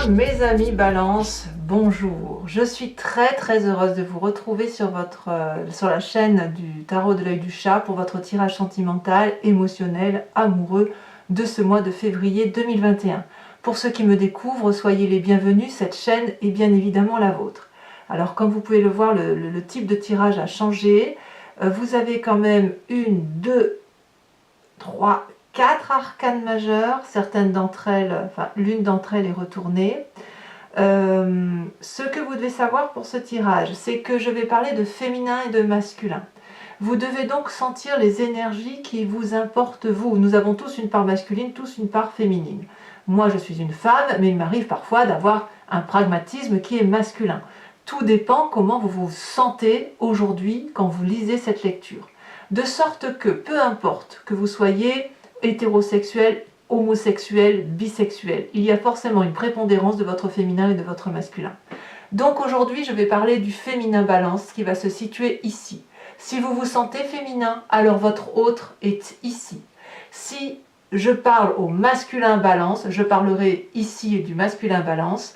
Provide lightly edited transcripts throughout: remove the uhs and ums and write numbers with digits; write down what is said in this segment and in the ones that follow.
bien, mes amis Balance, bonjour. Je suis très heureuse de vous retrouver sur la chaîne du Tarot de l'œil du chat pour votre tirage sentimental, émotionnel, amoureux de ce mois de février 2021. Pour ceux qui me découvrent, soyez les bienvenus, cette chaîne est bien évidemment la vôtre. Alors comme vous pouvez le voir, le type de tirage a changé. Vous avez quand même une, deux, trois, quatre arcanes majeures, certaines d'entre elles, enfin l'une d'entre elles est retournée. Ce que vous devez savoir pour ce tirage, c'est que je vais parler de féminin et de masculin. Vous devez donc sentir les énergies qui vous importent vous. Nous avons tous une part masculine, tous une part féminine. Moi je suis une femme, mais il m'arrive parfois d'avoir un pragmatisme qui est masculin. Tout dépend comment vous vous sentez aujourd'hui quand vous lisez cette lecture. De sorte que, peu importe que vous soyez hétérosexuel, homosexuel, bisexuel, il y a forcément une prépondérance de votre féminin et de votre masculin. Donc aujourd'hui, je vais parler du féminin balance qui va se situer ici. Si vous vous sentez féminin, alors votre autre est ici. Si je parle au masculin balance, je parlerai ici du masculin balance.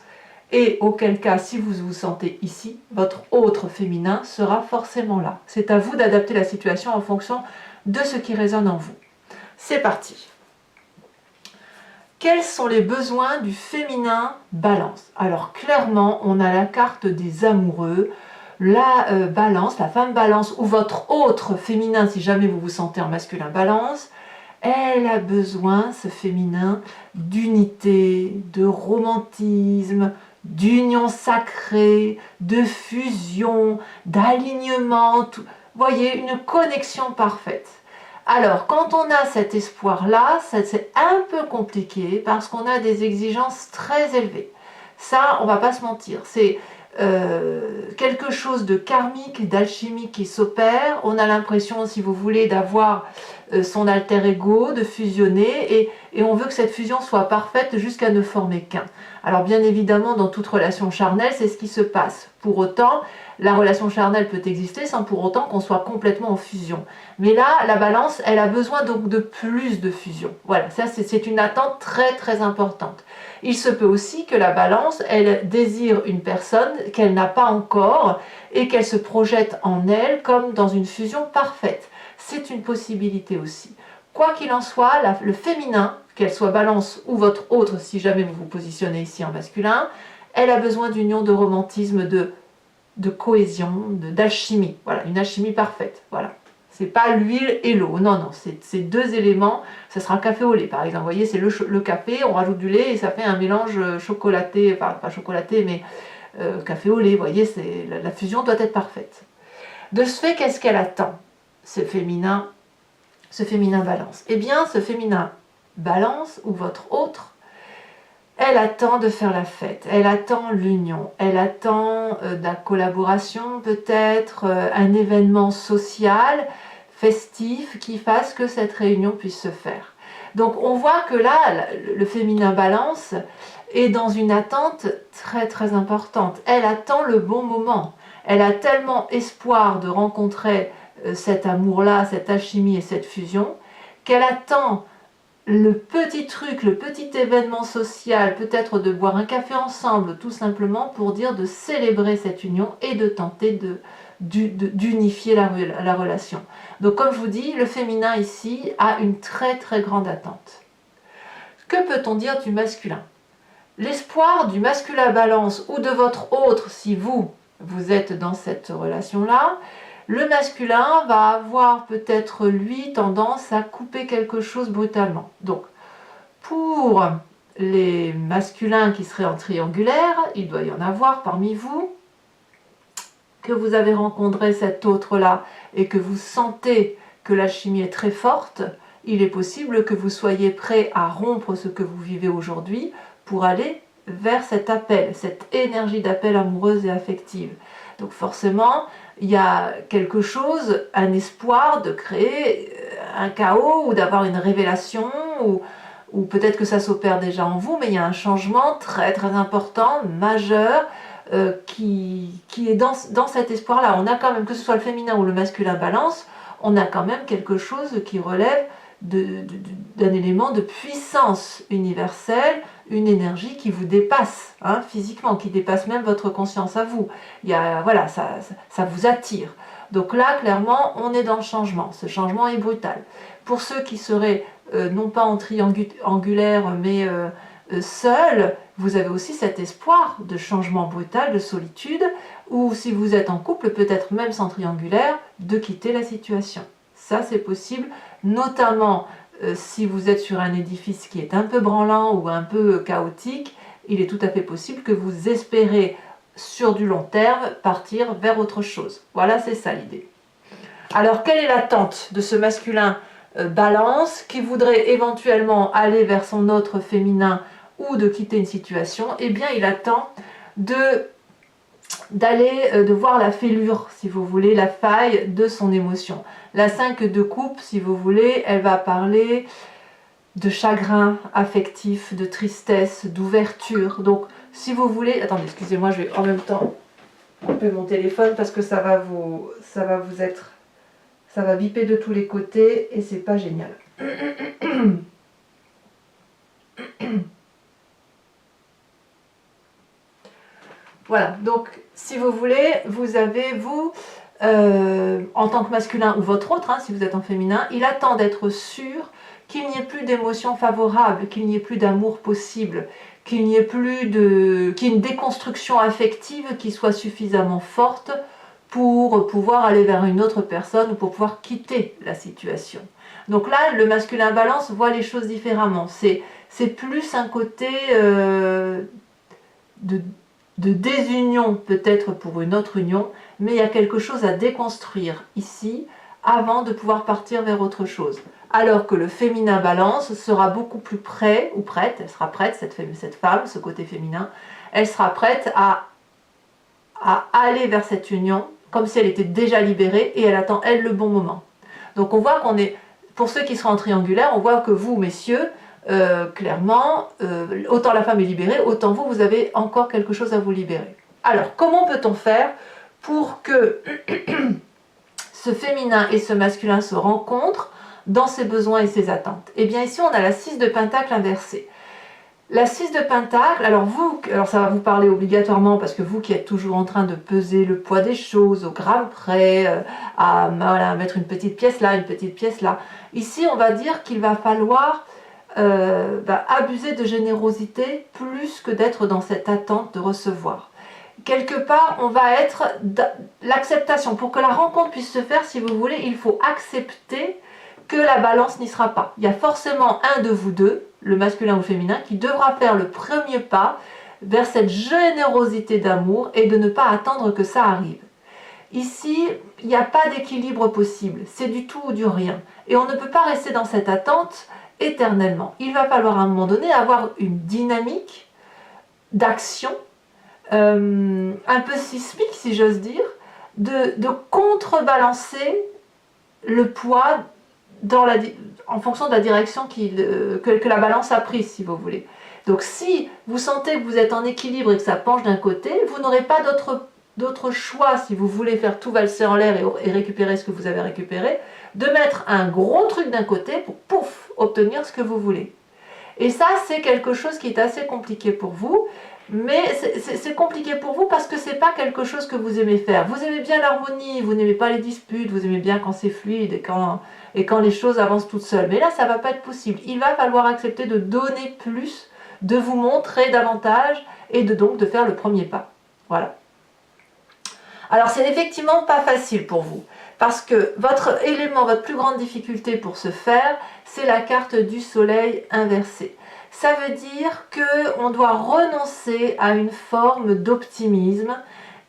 Et auquel cas, si vous vous sentez ici, votre autre féminin sera forcément là. C'est à vous d'adapter la situation en fonction de ce qui résonne en vous. C'est parti. Quels sont les besoins du féminin balance? Alors clairement, on a la carte des amoureux, la balance, la femme balance ou votre autre féminin si jamais vous vous sentez en masculin balance. Elle a besoin, ce féminin, d'unité, de romantisme, d'union sacrée, de fusion, d'alignement, vous voyez, une connexion parfaite. Alors, quand on a cet espoir-là, c'est un peu compliqué parce qu'on a des exigences très élevées. Ça, on va pas se mentir, c'est quelque chose de karmique, d'alchimique qui s'opère. On a l'impression, si vous voulez, d'avoir son alter ego, de fusionner, et on veut que cette fusion soit parfaite jusqu'à ne former qu'un. Alors bien évidemment, dans toute relation charnelle, c'est ce qui se passe. Pour autant, la relation charnelle peut exister sans pour autant qu'on soit complètement en fusion. Mais là, la balance, elle a besoin donc de plus de fusion. Voilà, ça c'est une attente très importante. Il se peut aussi que la balance, elle désire une personne qu'elle n'a pas encore et qu'elle se projette en elle comme dans une fusion parfaite. C'est une possibilité aussi. Quoi qu'il en soit, le féminin, qu'elle soit balance ou votre autre, si jamais vous vous positionnez ici en masculin, elle a besoin d'union, de romantisme, de cohésion, d'alchimie. Voilà, une alchimie parfaite. Voilà. C'est pas l'huile et l'eau. Non, c'est deux éléments. Ça sera café au lait, par exemple. Vous voyez, c'est le café, on rajoute du lait et ça fait un mélange chocolaté, enfin pas chocolaté, mais café au lait. Vous voyez, la fusion doit être parfaite. De ce fait, qu'est-ce qu'elle attend, ce féminin balance? Eh bien, ce féminin balance, ou votre autre, elle attend de faire la fête, elle attend l'union, elle attend de la collaboration peut-être, un événement social, festif, qui fasse que cette réunion puisse se faire. Donc on voit que là, le féminin balance est dans une attente très importante. Elle attend le bon moment. Elle a tellement espoir de rencontrer cet amour-là, cette alchimie et cette fusion, qu'elle attend le petit truc, le petit événement social, peut-être de boire un café ensemble, tout simplement pour dire de célébrer cette union et de tenter d'unifier la relation. Donc comme je vous dis, le féminin ici a une très grande attente. Que peut-on dire du masculin? L'espoir du masculin balance ou de votre autre, si vous êtes dans cette relation-là, le masculin va avoir peut-être, lui, tendance à couper quelque chose brutalement. Donc, pour les masculins qui seraient en triangulaire, il doit y en avoir parmi vous, que vous avez rencontré cet autre-là et que vous sentez que l'alchimie est très forte, il est possible que vous soyez prêt à rompre ce que vous vivez aujourd'hui pour aller vers cet appel, cette énergie d'appel amoureuse et affective. Donc forcément, il y a quelque chose, un espoir de créer un chaos ou d'avoir une révélation, ou peut-être que ça s'opère déjà en vous, mais il y a un changement très important, majeur, qui est dans cet espoir-là. On a quand même, que ce soit le féminin ou le masculin balance, on a quand même quelque chose qui relève d'un élément de puissance universelle, une énergie qui vous dépasse hein, physiquement, qui dépasse même votre conscience à vous. Voilà, ça vous attire. Donc là, clairement, on est dans le changement. Ce changement est brutal. Pour ceux qui seraient non pas en triangulaire, mais seuls, vous avez aussi cet espoir de changement brutal, de solitude, ou si vous êtes en couple, peut-être même sans triangulaire, de quitter la situation. Ça, c'est possible, notamment si vous êtes sur un édifice qui est un peu branlant ou un peu chaotique, il est tout à fait possible que vous espérez sur du long terme partir vers autre chose. Voilà, c'est ça l'idée. Alors, quelle est l'attente de ce masculin balance qui voudrait éventuellement aller vers son autre féminin ou de quitter une situation? Eh bien, il attend de voir la fêlure, si vous voulez, la faille de son émotion. La 5 de coupe, si vous voulez, elle va parler de chagrin affectif, de tristesse, d'ouverture. Donc, si vous voulez... Attendez, excusez-moi, je vais en même temps couper mon téléphone parce que ça va biper de tous les côtés et c'est pas génial. Voilà, donc si vous voulez, vous avez, en tant que masculin ou votre autre, hein, si vous êtes en féminin, il attend d'être sûr qu'il n'y ait plus d'émotions favorables, qu'il n'y ait plus d'amour possible, qu'il n'y ait plus qu'il y ait une déconstruction affective qui soit suffisamment forte pour pouvoir aller vers une autre personne ou pour pouvoir quitter la situation. Donc là, le masculin balance voit les choses différemment. C'est plus un côté de désunion peut-être pour une autre union, mais il y a quelque chose à déconstruire ici avant de pouvoir partir vers autre chose. Alors que le féminin balance sera beaucoup plus prêt ou prête, elle sera prête, cette femme, ce côté féminin, elle sera prête à aller vers cette union comme si elle était déjà libérée et elle attend elle le bon moment. Donc on voit qu'on est, pour ceux qui seront en triangulaire, on voit que vous messieurs, clairement, autant la femme est libérée, autant vous avez encore quelque chose à vous libérer. Alors, comment peut-on faire pour que ce féminin et ce masculin se rencontrent dans ses besoins et ses attentes? Eh bien, ici, on a la 6 de Pentacle inversée. La 6 de Pentacle, alors ça va vous parler obligatoirement parce que vous qui êtes toujours en train de peser le poids des choses au gramme près, à mettre une petite pièce là, une petite pièce là. Ici, on va dire qu'il va falloir abuser de générosité plus que d'être dans cette attente de recevoir. Quelque part, on va être l'acceptation. Pour que la rencontre puisse se faire, si vous voulez, il faut accepter que la balance n'y sera pas. Il y a forcément un de vous deux, le masculin ou le féminin, qui devra faire le premier pas vers cette générosité d'amour et de ne pas attendre que ça arrive. Ici, il n'y a pas d'équilibre possible, c'est du tout ou du rien. Et on ne peut pas rester dans cette attente éternellement. Il va falloir à un moment donné avoir une dynamique d'action un peu sismique, si j'ose dire, de contrebalancer le poids en fonction de la direction que la balance a prise, si vous voulez. Donc si vous sentez que vous êtes en équilibre et que ça penche d'un côté, vous n'aurez pas d'autre choix, si vous voulez faire tout valser en l'air et récupérer ce que vous avez récupéré, de mettre un gros truc d'un côté pour, pouf, obtenir ce que vous voulez. Et ça, c'est quelque chose qui est assez compliqué pour vous, mais c'est compliqué pour vous parce que c'est pas quelque chose que vous aimez faire. Vous aimez bien l'harmonie, vous n'aimez pas les disputes, vous aimez bien quand c'est fluide et quand les choses avancent toutes seules. Mais là, ça va pas être possible. Il va falloir accepter de donner plus, de vous montrer davantage et donc de faire le premier pas. Voilà. Alors, c'est effectivement pas facile pour vous. Parce que votre plus grande difficulté pour ce faire, c'est la carte du soleil inversée. Ça veut dire qu'on doit renoncer à une forme d'optimisme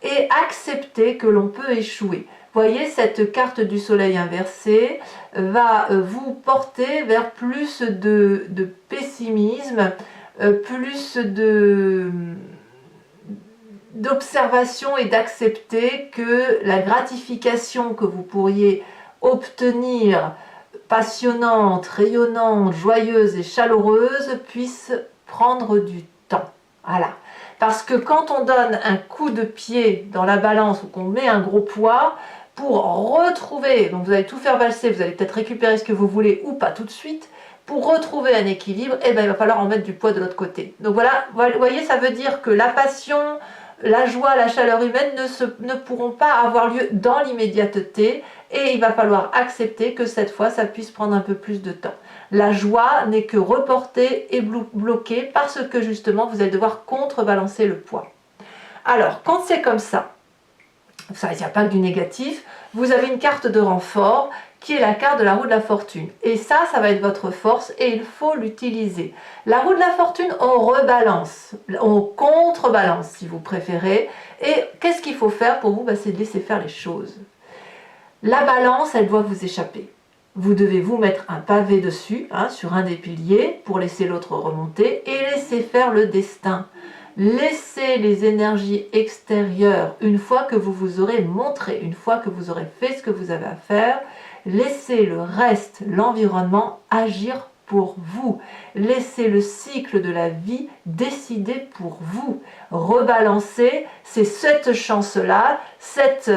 et accepter que l'on peut échouer. Vous voyez, cette carte du soleil inversé va vous porter vers plus de pessimisme, plus d'observation et d'accepter que la gratification que vous pourriez obtenir passionnante, rayonnante, joyeuse et chaleureuse puisse prendre du temps. Voilà. Parce que quand on donne un coup de pied dans la balance ou qu'on met un gros poids, pour retrouver, donc vous allez tout faire valser, vous allez peut-être récupérer ce que vous voulez ou pas tout de suite, pour retrouver un équilibre, eh ben, il va falloir en mettre du poids de l'autre côté. Donc voilà, vous voyez, ça veut dire que la passion, la joie, la chaleur humaine ne pourront pas avoir lieu dans l'immédiateté et il va falloir accepter que cette fois, ça puisse prendre un peu plus de temps. La joie n'est que reportée et bloquée parce que justement, vous allez devoir contrebalancer le poids. Alors, quand c'est comme ça, il n'y a pas que du négatif, vous avez une carte de renfort qui est la carte de la roue de la fortune. Et ça va être votre force et il faut l'utiliser. La roue de la fortune, on rebalance, on contrebalance si vous préférez. Et qu'est-ce qu'il faut faire pour vous? C'est de laisser faire les choses. La balance, elle doit vous échapper. Vous devez vous mettre un pavé dessus, sur un des piliers, pour laisser l'autre remonter et laisser faire le destin. Laissez les énergies extérieures, une fois que vous vous aurez montré, une fois que vous aurez fait ce que vous avez à faire, laissez le reste, l'environnement, agir pour vous. Laissez le cycle de la vie décider pour vous. Rebalancez, c'est cette chance-là, cette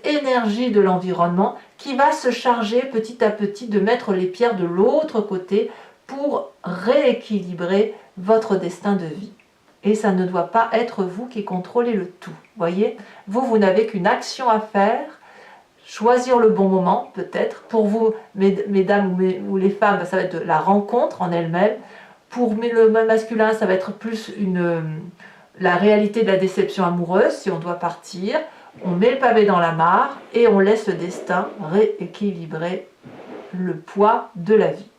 énergie de l'environnement qui va se charger petit à petit de mettre les pierres de l'autre côté pour rééquilibrer votre destin de vie. Et ça ne doit pas être vous qui contrôlez le tout. Voyez, vous n'avez qu'une action à faire, choisir le bon moment peut-être. Pour vous, mesdames ou les femmes, ça va être la rencontre en elle-même. Pour le masculin, ça va être plus la réalité de la déception amoureuse, si on doit partir. On met le pavé dans la mare et on laisse le destin rééquilibrer le poids de la vie.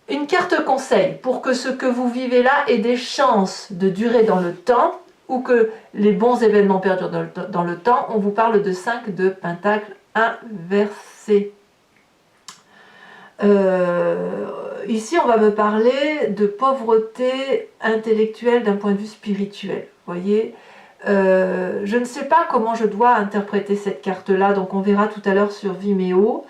Une carte conseil pour que ce que vous vivez là ait des chances de durer dans le temps ou que les bons événements perdurent dans le temps, on vous parle de 5 de Pentacle inversé. Ici, on va me parler de pauvreté intellectuelle d'un point de vue spirituel. Voyez, je ne sais pas comment je dois interpréter cette carte-là, donc on verra tout à l'heure sur Vimeo.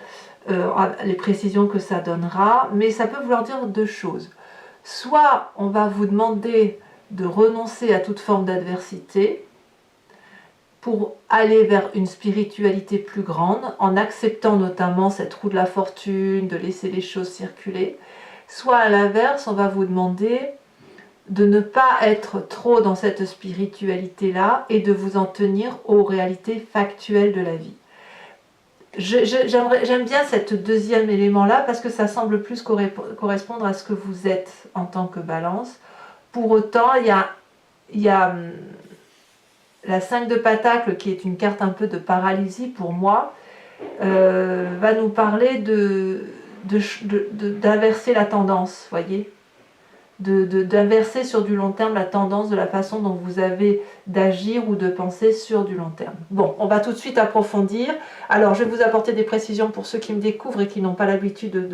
Les précisions que ça donnera, mais ça peut vouloir dire deux choses. Soit on va vous demander de renoncer à toute forme d'adversité pour aller vers une spiritualité plus grande, en acceptant notamment cette roue de la fortune, de laisser les choses circuler. Soit à l'inverse, on va vous demander de ne pas être trop dans cette spiritualité-là et de vous en tenir aux réalités factuelles de la vie. J'aime bien ce deuxième élément-là parce que ça semble plus correspondre à ce que vous êtes en tant que balance. Pour autant, il y a la 5 de Pentacle qui est une carte un peu de paralysie pour moi, va nous parler d'inverser la tendance, voyez, d'inverser sur du long terme la tendance de la façon dont vous avez d'agir ou de penser sur du long terme. Bon, on va tout de suite approfondir. Alors, je vais vous apporter des précisions pour ceux qui me découvrent et qui n'ont pas l'habitude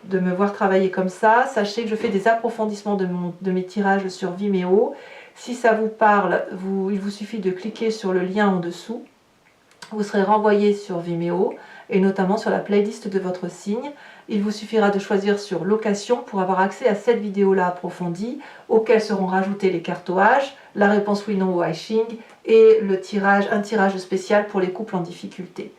de me voir travailler comme ça. Sachez que je fais des approfondissements de mes tirages sur Vimeo. Si ça vous parle, il vous suffit de cliquer sur le lien en dessous. Vous serez renvoyé sur Vimeo et notamment sur la playlist de votre signe. Il vous suffira de choisir sur location pour avoir accès à cette vidéo-là approfondie, auxquelles seront rajoutés les cartes OH, la réponse oui-non au I Ching et un tirage spécial pour les couples en difficulté.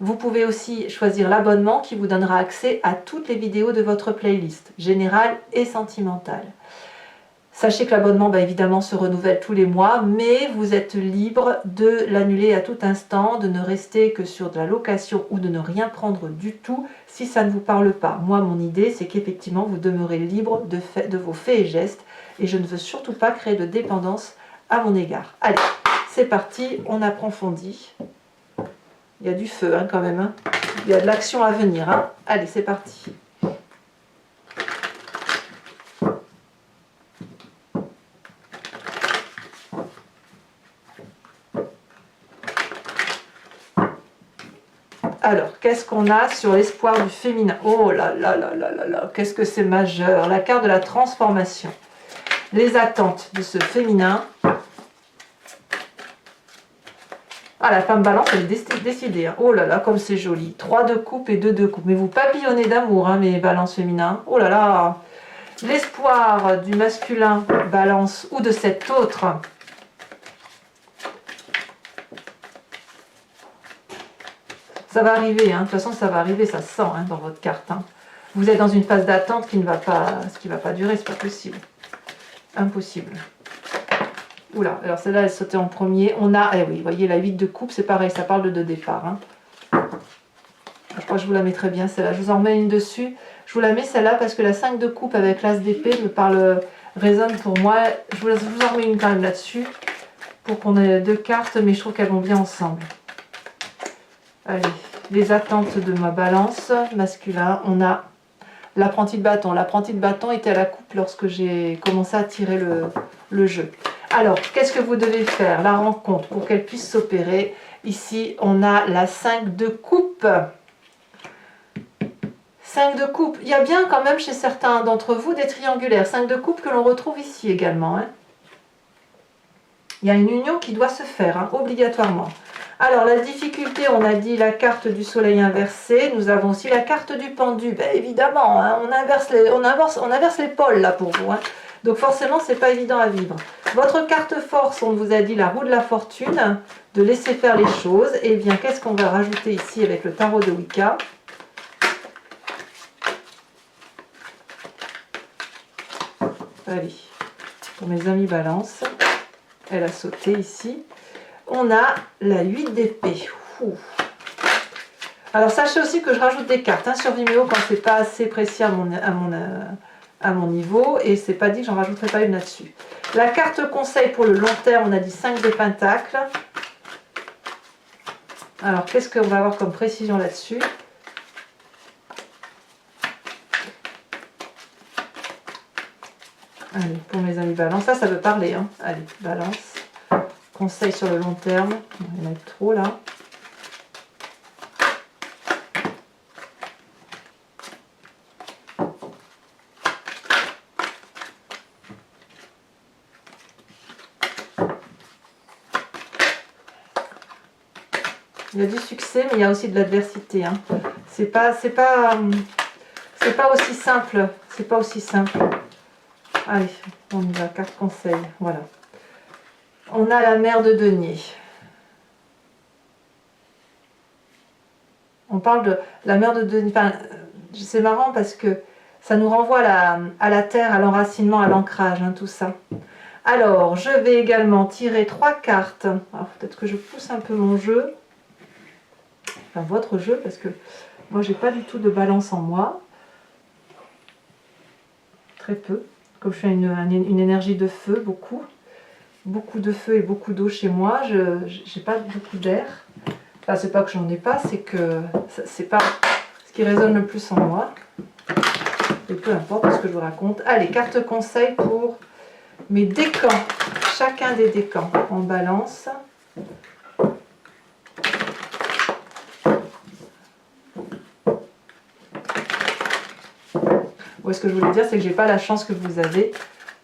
Vous pouvez aussi choisir l'abonnement qui vous donnera accès à toutes les vidéos de votre playlist, générale et sentimentale. Sachez que l'abonnement, évidemment, se renouvelle tous les mois, mais vous êtes libre de l'annuler à tout instant, de ne rester que sur de la location ou de ne rien prendre du tout si ça ne vous parle pas. Moi, mon idée, c'est qu'effectivement, vous demeurez libre de vos faits et gestes et je ne veux surtout pas créer de dépendance à mon égard. Allez, c'est parti, on approfondit. Il y a du feu quand même, il y a de l'action à venir. Allez, c'est parti. Alors, qu'est-ce qu'on a sur l'espoir du féminin? Oh là là là là là là, qu'est-ce que c'est majeur. La carte de la transformation. Les attentes de ce féminin. Ah, la femme balance, elle est décidée. Oh là là, comme c'est joli. 3 de coupe et 2 de coupe. Mais vous papillonnez d'amour, mes balances féminins. Oh là là. L'espoir du masculin balance ou de cet autre. Ça va arriver, hein. De toute façon ça va arriver, ça se sent hein, dans votre carte. Hein. Vous êtes dans une phase d'attente qui ne va pas, durer, c'est pas possible. Impossible. Oula, alors celle-là elle sautait en premier. On a, eh oui, vous voyez la 8 de coupe, c'est pareil, ça parle de départ. Hein. Je crois que je vous la mettrai bien celle-là. Je vous en remets une dessus. Je vous la mets celle-là parce que la 5 de coupe avec l'as d'épée me parle, résonne pour moi. Je vous en remets une quand même là-dessus pour qu'on ait 2 cartes, mais je trouve qu'elles vont bien ensemble. Allez, les attentes de ma balance masculin. On a l'apprenti de bâton. L'apprenti de bâton était à la coupe lorsque j'ai commencé à tirer le jeu. Alors, qu'est-ce que vous devez faire? La rencontre pour qu'elle puisse s'opérer. Ici, on a la 5 de coupe. 5 de coupe. Il y a bien quand même chez certains d'entre vous des triangulaires. 5 de coupe que l'on retrouve ici également. Hein. Il y a une union qui doit se faire, hein, obligatoirement. Alors, la difficulté, on a dit la carte du soleil inversé. Nous avons aussi la carte du pendu. Ben, évidemment, hein, on inverse les pôles là pour vous. Hein. Donc forcément, c'est pas évident à vivre. Votre carte force, on vous a dit la roue de la fortune, de laisser faire les choses. Et bien, qu'est-ce qu'on va rajouter ici avec le tarot de Wicca? Allez, pour mes amis balance, elle a sauté ici. On a la 8 d'épée. Alors sachez aussi que je rajoute des cartes hein, sur Vimeo quand c'est pas assez précis à mon niveau, et c'est pas dit que j'en rajouterai pas une là-dessus. La carte conseil pour le long terme, on a dit 5 de pentacle. Alors qu'est-ce qu'on va avoir comme précision là-dessus? Allez, pour mes amis balance, ça veut parler. Hein. Allez, balance. Conseil sur le long terme. Il y en a trop là. Il y a du succès, mais il y a aussi de l'adversité. Hein. C'est pas aussi simple. C'est pas aussi simple. Allez, on y va, carte conseil, voilà. On a la mère de denier. On parle de la mère de denier. Enfin, c'est marrant parce que ça nous renvoie à la terre, à l'enracinement, à l'ancrage, hein, tout ça. Alors, je vais également tirer 3 cartes. Alors, peut-être que je pousse un peu mon jeu. Enfin, votre jeu, parce que moi, j'ai pas du tout de balance en moi. Très peu. Comme je suis une énergie de feu, beaucoup de feu et beaucoup d'eau chez moi, je n'ai pas beaucoup d'air. Enfin, c'est pas que j'en ai pas, c'est que c'est pas ce qui résonne le plus en moi. Et peu importe ce que je vous raconte. Allez, carte conseil pour mes décans. Chacun des décans en balance. Ce que je voulais dire, c'est que j'ai pas la chance que vous avez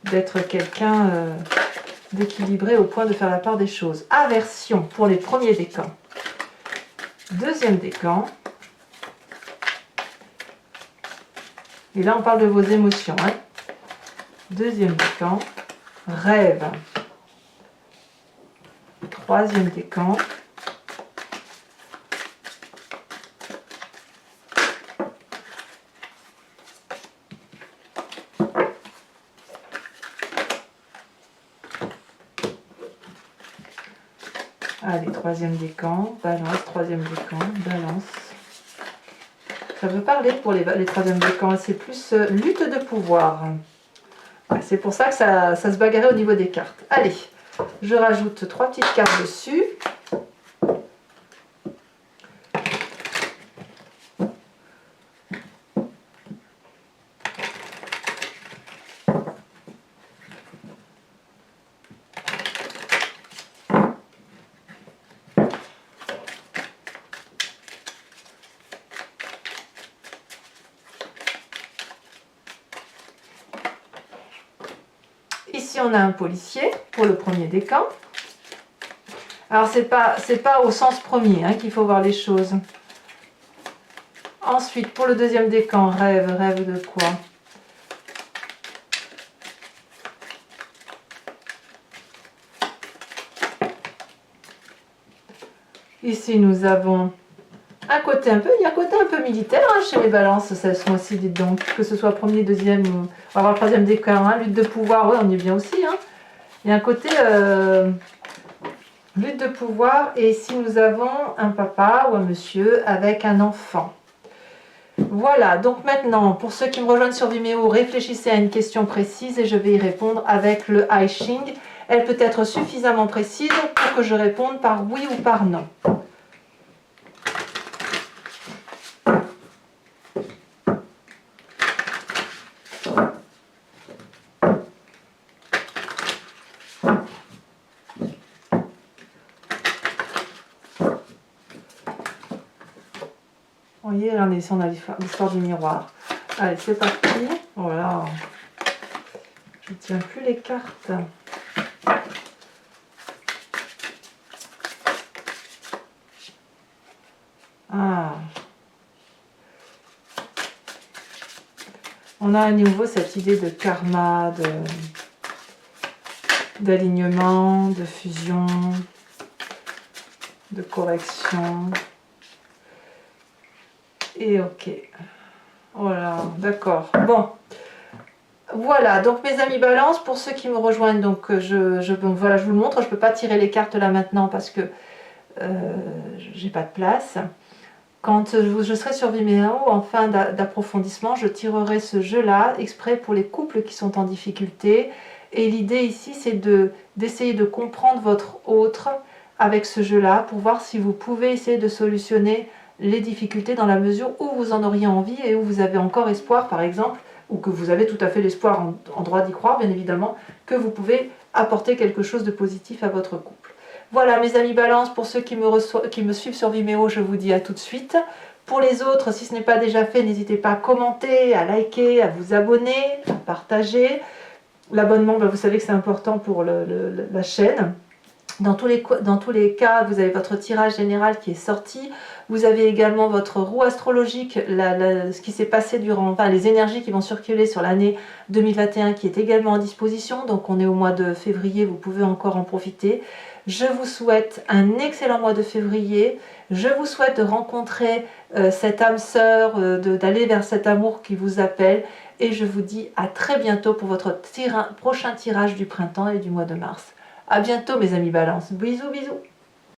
d'être quelqu'un d'équilibré au point de faire la part des choses. Aversion pour les premiers décans. Deuxième décan. Et là, on parle de vos émotions. Hein. Deuxième décan. Rêve. Troisième décan. Allez, troisième décan, balance, troisième décan, balance. Ça veut parler pour les troisièmes décans, c'est plus lutte de pouvoir. Ouais, c'est pour ça que ça se bagarrait au niveau des cartes. Allez, je rajoute 3 petites cartes dessus. Ici, on a un policier pour le premier décan. Alors, c'est pas au sens premier hein, qu'il faut voir les choses. Ensuite, pour le deuxième décan, rêve. Rêve de quoi? Ici, nous avons un côté il y a un côté un peu militaire hein, chez les balances ce mois-ci, dites donc. Que ce soit premier, deuxième, on va avoir le troisième décan, hein, lutte de pouvoir, ouais, on y est bien aussi. Hein. Il y a un côté lutte de pouvoir, et ici nous avons un papa ou un monsieur avec un enfant. Voilà, donc maintenant, pour ceux qui me rejoignent sur Vimeo, réfléchissez à une question précise et je vais y répondre avec le I Ching. Elle peut être suffisamment précise pour que je réponde par oui ou par non. Vous voyez, là on a l'histoire du miroir. Allez, c'est parti. Voilà. Je ne tiens plus les cartes. Ah. On a à nouveau cette idée de karma, d'alignement, de fusion, de correction. Et ok. Voilà, d'accord. Bon. Voilà, donc mes amis balance, pour ceux qui me rejoignent, donc voilà, je vous le montre. Je ne peux pas tirer les cartes là maintenant parce que j'ai pas de place. Quand je serai sur Vimeo, en fin d'approfondissement, je tirerai ce jeu-là, exprès pour les couples qui sont en difficulté. Et l'idée ici, c'est d'essayer de comprendre votre autre avec ce jeu-là, pour voir si vous pouvez essayer de solutionner les difficultés dans la mesure où vous en auriez envie et où vous avez encore espoir, par exemple, ou que vous avez tout à fait l'espoir en droit d'y croire, bien évidemment, que vous pouvez apporter quelque chose de positif à votre couple. Voilà mes amis balance, pour ceux qui me suivent sur Vimeo, je vous dis à tout de suite. Pour les autres, si ce n'est pas déjà fait, n'hésitez pas à commenter, à liker, à vous abonner, à partager. L'abonnement, vous savez que c'est important pour la chaîne. Dans tous les cas, vous avez votre tirage général qui est sorti. Vous avez également votre roue astrologique, ce qui s'est passé durant, les énergies qui vont circuler sur l'année 2021 qui est également en disposition. Donc on est au mois de février, vous pouvez encore en profiter. Je vous souhaite un excellent mois de février. Je vous souhaite de rencontrer cette âme sœur, d'aller vers cet amour qui vous appelle. Et je vous dis à très bientôt pour votre prochain tirage du printemps et du mois de mars. À bientôt mes amis balance. Bisous bisous.